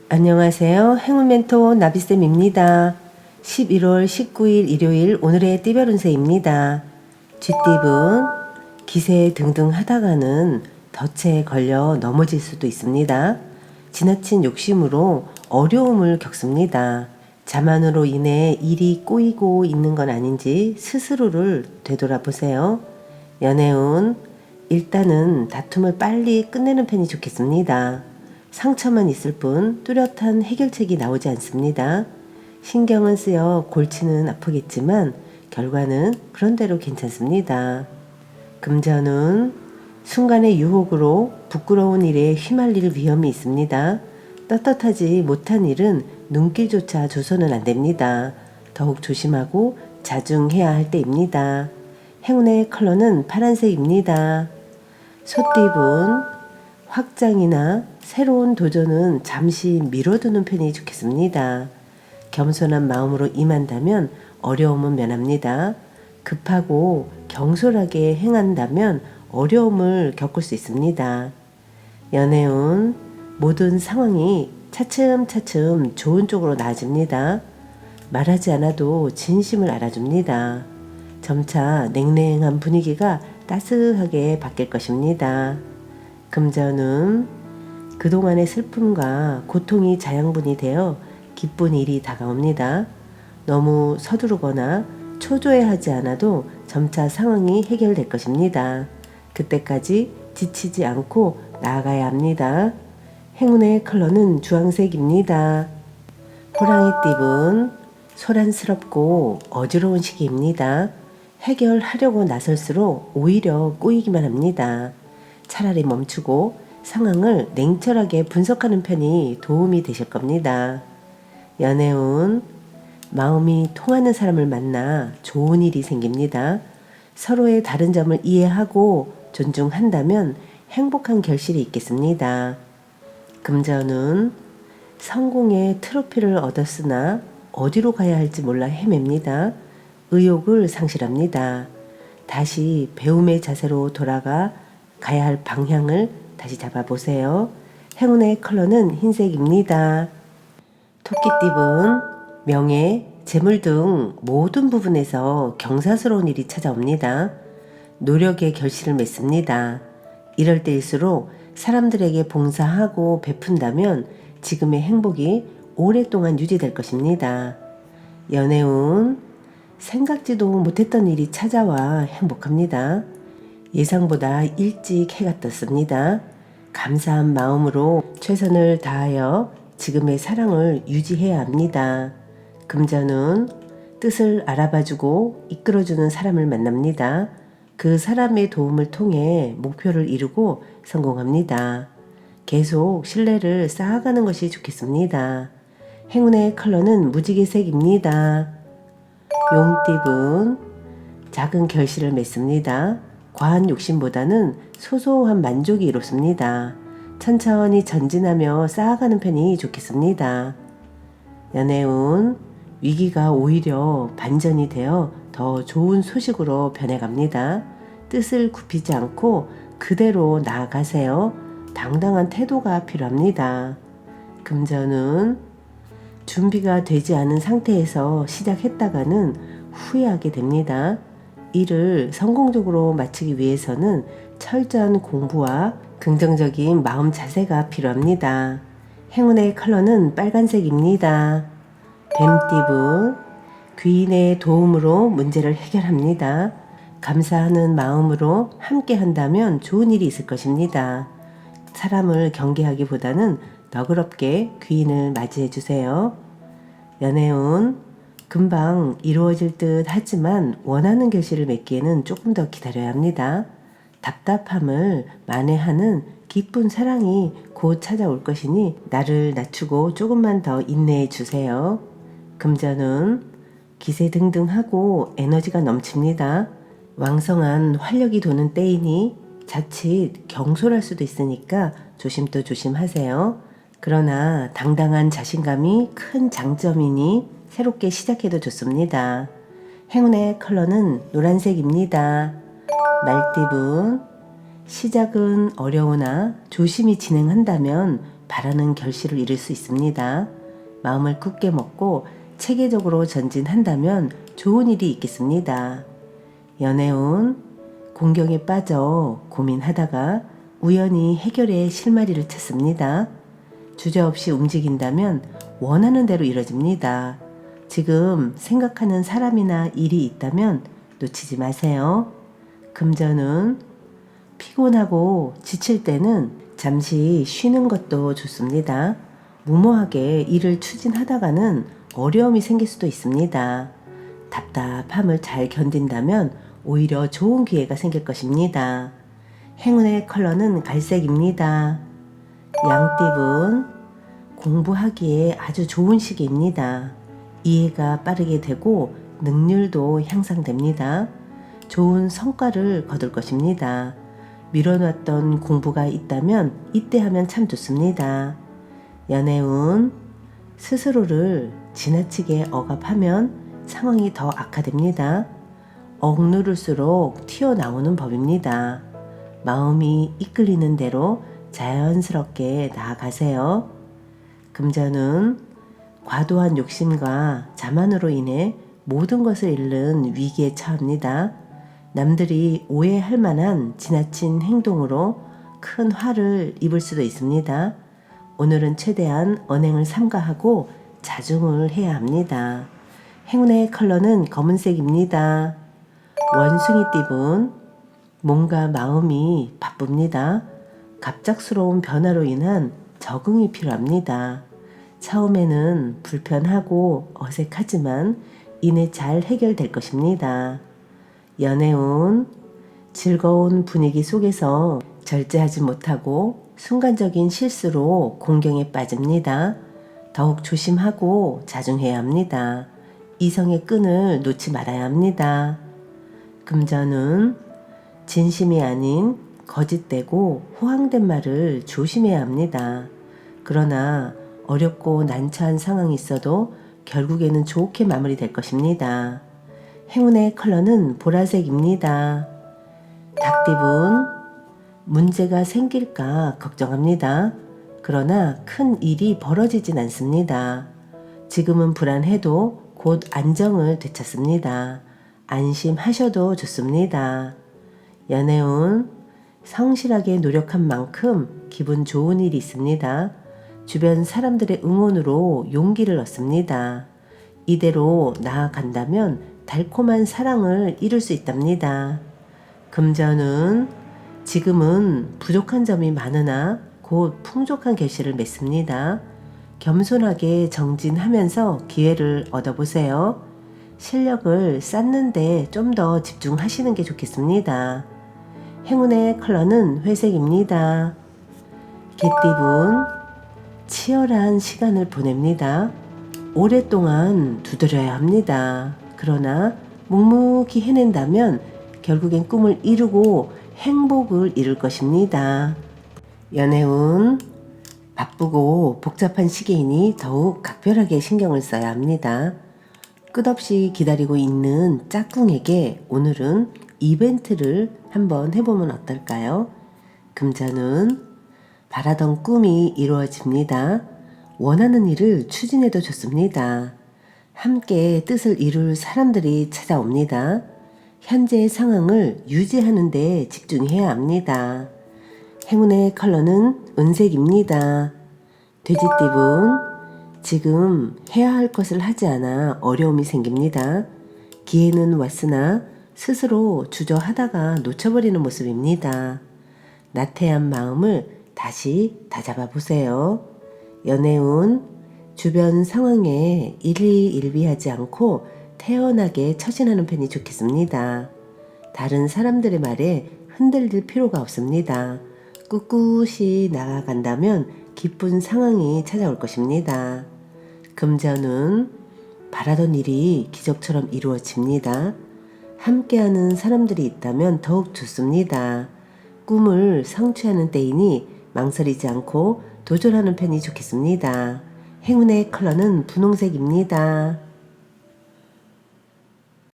안녕하세요. 행운멘토 나비쌤입니다. 11월 19일 일요일 오늘의 띠별 운세입니다. 쥐띠분 기세 등등 하다가는 덫에 걸려 넘어질 수도 있습니다. 지나친 욕심으로 어려움을 겪습니다. 자만으로 인해 일이 꼬이고 있는 건 아닌지 스스로를 되돌아보세요. 연애운 일단은 다툼을 빨리 끝내는 편이 좋겠습니다. 상처만 있을 뿐 뚜렷한 해결책이 나오지 않습니다. 신경은 쓰여 골치는 아프겠지만 결과는 그런대로 괜찮습니다. 금전운 순간의 유혹으로 부끄러운 일에 휘말릴 위험이 있습니다. 떳떳하지 못한 일은 눈길조차 줘서는 안 됩니다. 더욱 조심하고 자중해야 할 때입니다. 행운의 컬러는 파란색입니다. 소띠분 확장이나 새로운 도전은 잠시 미뤄두는 편이 좋겠습니다. 겸손한 마음으로 임한다면 어려움은 면합니다. 급하고 경솔하게 행한다면 어려움을 겪을 수 있습니다. 연애운 모든 상황이 차츰차츰 좋은 쪽으로 나아집니다. 말하지 않아도 진심을 알아줍니다. 점차 냉랭한 분위기가 따스하게 바뀔 것입니다. 금전운 그동안의 슬픔과 고통이 자양분이 되어 기쁜 일이 다가옵니다. 너무 서두르거나 초조해하지 않아도 점차 상황이 해결될 것입니다. 그때까지 지치지 않고 나아가야 합니다. 행운의 컬러는 주황색입니다. 호랑이띠분 소란스럽고 어지러운 시기입니다. 해결하려고 나설수록 오히려 꼬이기만 합니다. 차라리 멈추고 상황을 냉철하게 분석하는 편이 도움이 되실 겁니다. 연애운 마음이 통하는 사람을 만나 좋은 일이 생깁니다. 서로의 다른 점을 이해하고 존중한다면 행복한 결실이 있겠습니다. 금전운 성공의 트로피를 얻었으나 어디로 가야 할지 몰라 헤맵니다. 의욕을 상실합니다. 다시 배움의 자세로 돌아가 가야 할 방향을 다시 잡아보세요. 행운의 컬러는 흰색입니다. 토끼띠분 명예, 재물 등 모든 부분에서 경사스러운 일이 찾아옵니다. 노력의 결실을 맺습니다. 이럴 때일수록 사람들에게 봉사하고 베푼다면 지금의 행복이 오랫동안 유지될 것입니다. 연애운 생각지도 못했던 일이 찾아와 행복합니다. 예상보다 일찍 해가 떴습니다. 감사한 마음으로 최선을 다하여 지금의 사랑을 유지해야 합니다. 금전운 뜻을 알아봐주고 이끌어주는 사람을 만납니다. 그 사람의 도움을 통해 목표를 이루고 성공합니다. 계속 신뢰를 쌓아가는 것이 좋겠습니다. 행운의 컬러는 무지개색입니다. 용띠분 작은 결실을 맺습니다. 과한 욕심보다는 소소한 만족이 이롭습니다. 천천히 전진하며 쌓아가는 편이 좋겠습니다. 연애운 위기가 오히려 반전이 되어 더 좋은 소식으로 변해갑니다. 뜻을 굽히지 않고 그대로 나아가세요. 당당한 태도가 필요합니다. 금전운 준비가 되지 않은 상태에서 시작했다가는 후회하게 됩니다. 일을 성공적으로 마치기 위해서는 철저한 공부와 긍정적인 마음 자세가 필요합니다. 행운의 컬러는 빨간색입니다. 뱀띠분 귀인의 도움으로 문제를 해결합니다. 감사하는 마음으로 함께 한다면 좋은 일이 있을 것입니다. 사람을 경계하기보다는 너그럽게 귀인을 맞이해 주세요. 연애운 금방 이루어질 듯 하지만 원하는 결실을 맺기에는 조금 더 기다려야 합니다. 답답함을 만회하는 기쁜 사랑이 곧 찾아올 것이니 나를 낮추고 조금만 더 인내해 주세요. 금전운 기세등등하고 에너지가 넘칩니다. 왕성한 활력이 도는 때이니 자칫 경솔할 수도 있으니까 조심도 조심하세요. 그러나 당당한 자신감이 큰 장점이니 새롭게 시작해도 좋습니다. 행운의 컬러는 노란색입니다. 말띠분 시작은 어려우나 조심히 진행한다면 바라는 결실을 이룰 수 있습니다. 마음을 굳게 먹고 체계적으로 전진한다면 좋은 일이 있겠습니다. 연애운, 공경에 빠져 고민하다가 우연히 해결의 실마리를 찾습니다. 주저없이 움직인다면 원하는 대로 이뤄집니다. 지금 생각하는 사람이나 일이 있다면 놓치지 마세요. 금전운, 피곤하고 지칠 때는 잠시 쉬는 것도 좋습니다. 무모하게 일을 추진하다가는 어려움이 생길 수도 있습니다. 답답함을 잘 견딘다면 오히려 좋은 기회가 생길 것입니다. 행운의 컬러는 갈색입니다. 양띠분, 공부하기에 아주 좋은 시기입니다. 이해가 빠르게 되고 능률도 향상됩니다. 좋은 성과를 거둘 것입니다. 미뤄놨던 공부가 있다면 이때 하면 참 좋습니다. 연애운, 스스로를 지나치게 억압하면 상황이 더 악화됩니다. 억누를수록 튀어나오는 법입니다. 마음이 이끌리는 대로 자연스럽게 나아가세요. 금전운, 과도한 욕심과 자만으로 인해 모든 것을 잃는 위기에 처합니다. 남들이 오해할 만한 지나친 행동으로 큰 화를 입을 수도 있습니다. 오늘은 최대한 언행을 삼가하고 자중을 해야 합니다. 행운의 컬러는 검은색입니다. 원숭이띠분, 몸과 마음이 바쁩니다. 갑작스러운 변화로 인한 적응이 필요합니다. 처음에는 불편하고 어색하지만 이내 잘 해결될 것입니다. 연애운, 즐거운 분위기 속에서 절제하지 못하고 순간적인 실수로 공경에 빠집니다. 더욱 조심하고 자중해야 합니다. 이성의 끈을 놓지 말아야 합니다. 금전운, 진심이 아닌 거짓되고 호황된 말을 조심해야 합니다. 그러나 어렵고 난처한 상황이 있어도 결국에는 좋게 마무리될 것입니다. 행운의 컬러는 보라색입니다. 닭띠분, 문제가 생길까 걱정합니다. 그러나 큰 일이 벌어지진 않습니다. 지금은 불안해도 곧 안정을 되찾습니다. 안심하셔도 좋습니다. 연애운, 성실하게 노력한 만큼 기분 좋은 일이 있습니다. 주변 사람들의 응원으로 용기를 얻습니다. 이대로 나아간다면 달콤한 사랑을 이룰 수 있답니다. 금전운, 지금은 부족한 점이 많으나 곧 풍족한 결실을 맺습니다. 겸손하게 정진하면서 기회를 얻어보세요. 실력을 쌓는데 좀 더 집중하시는 게 좋겠습니다. 행운의 컬러는 회색입니다. 개띠분, 치열한 시간을 보냅니다. 오랫동안 두드려야 합니다. 그러나 묵묵히 해낸다면 결국엔 꿈을 이루고 행복을 이룰 것입니다. 연애운, 바쁘고 복잡한 시기이니 더욱 각별하게 신경을 써야 합니다. 끝없이 기다리고 있는 짝꿍에게 오늘은 이벤트를 한번 해보면 어떨까요? 금전은 바라던 꿈이 이루어집니다. 원하는 일을 추진해도 좋습니다. 함께 뜻을 이룰 사람들이 찾아옵니다. 현재의 상황을 유지하는 데 집중해야 합니다. 행운의 컬러는 은색입니다. 돼지띠분, 지금 해야 할 것을 하지 않아 어려움이 생깁니다. 기회는 왔으나 스스로 주저하다가 놓쳐버리는 모습입니다. 나태한 마음을 다시 다잡아 보세요. 연애운, 주변 상황에 일희일비하지 않고 태연하게 처신하는 편이 좋겠습니다. 다른 사람들의 말에 흔들릴 필요가 없습니다. 꿋꿋이 나아간다면 기쁜 상황이 찾아올 것입니다. 금전은 바라던 일이 기적처럼 이루어집니다. 함께하는 사람들이 있다면 더욱 좋습니다. 꿈을 성취하는 때이니 망설이지 않고 도전하는 편이 좋겠습니다. 행운의 컬러는 분홍색입니다.